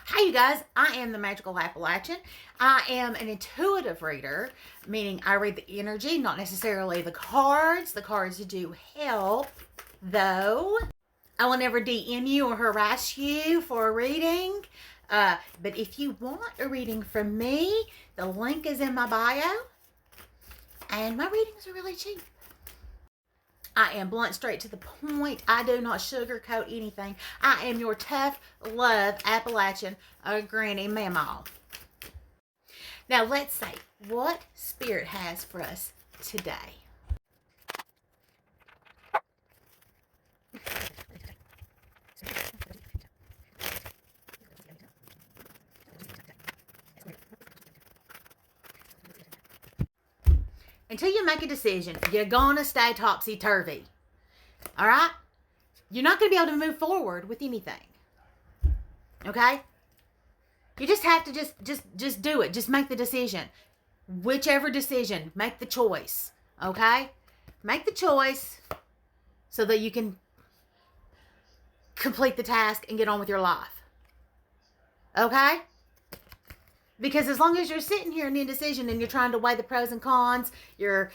Hi you guys, I am the Magickal Appalachian. I am an intuitive reader, meaning I read the energy, not necessarily the cards. The cards do help, though. I will never DM you or harass you for a reading. But if you want a reading from me, the link is in my bio. And my readings are really cheap. I am blunt, straight to the point. I do not sugarcoat anything. I am your tough love Appalachian granny mamaw. Now let's see what Spirit has for us today. Until you make a decision, you're gonna stay topsy-turvy. All right? You're not gonna be able to move forward with anything. Okay? You just have to just do it. Just make the decision. Whichever decision, make the choice. Okay? Make the choice so that you can complete the task and get on with your life. Okay? Because as long as you're sitting here in indecision and you're trying to weigh the pros and cons, you're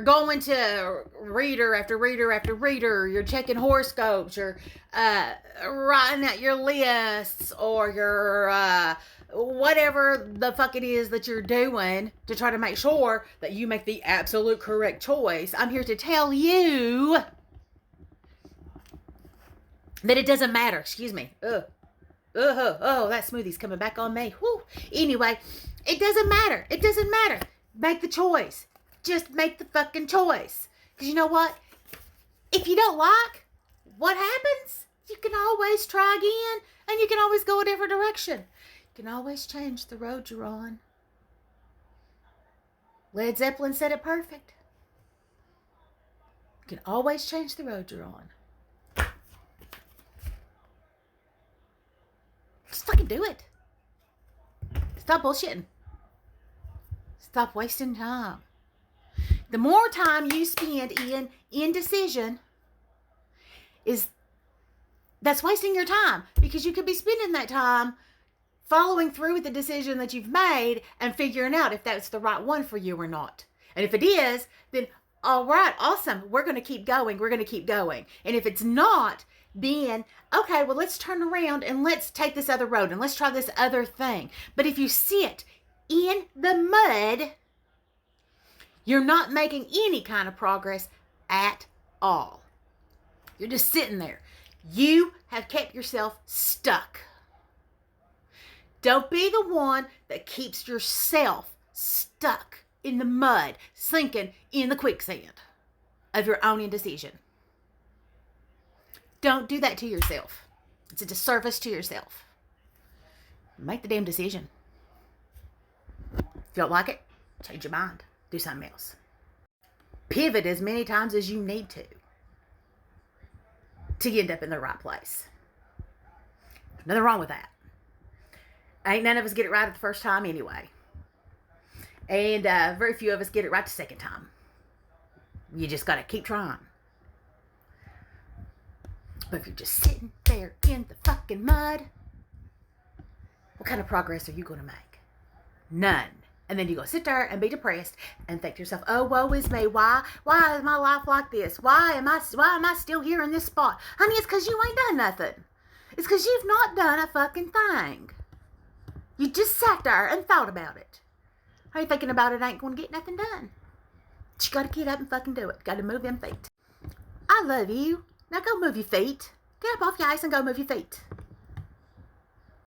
going to reader after reader after reader, you're checking horoscopes, you're writing out your lists, or you're whatever the fuck it is that you're doing to try to make sure that you make the absolute correct choice. I'm here to tell you that it doesn't matter. Excuse me. Oh, that smoothie's coming back on me. Whew. Anyway, it doesn't matter. It doesn't matter. Make the choice. Just make the fucking choice. Because you know what? If you don't like what happens, you can always try again. And you can always go a different direction. You can always change the road you're on. Led Zeppelin said it perfect. You can always change the road you're on. Just fucking do it. Stop bullshitting. Stop wasting time. The more time you spend in indecision, that's wasting your time, because you could be spending that time following through with the decision that you've made and figuring out if that's the right one for you or not. And if it is, then all right, awesome. We're going to keep going. We're going to keep going. And if it's not, then, okay, well, let's turn around and let's take this other road and let's try this other thing. But if you sit in the mud, you're not making any kind of progress at all. You're just sitting there. You have kept yourself stuck. Don't be the one that keeps yourself stuck in the mud, sinking in the quicksand of your own indecision. Don't do that to yourself. It's a disservice to yourself. Make the damn decision. If you don't like it, change your mind. Do something else. Pivot as many times as you need to end up in the right place. Nothing wrong with that. Ain't none of us get it right at the first time anyway. And very few of us get it right the second time. You just got to keep trying. But if you're just sitting there in the fucking mud, what kind of progress are you going to make? None. And then you go sit there and be depressed and think to yourself, oh, woe is me. Why is my life like this? Why am I still here in this spot? Honey, it's because you ain't done nothing. It's because you've not done a fucking thing. You just sat there and thought about it. How you thinking about it ain't going to get nothing done. But you got to get up and fucking do it. Got to move them feet. I love you. Now go move your feet. Get up off your ice and go move your feet.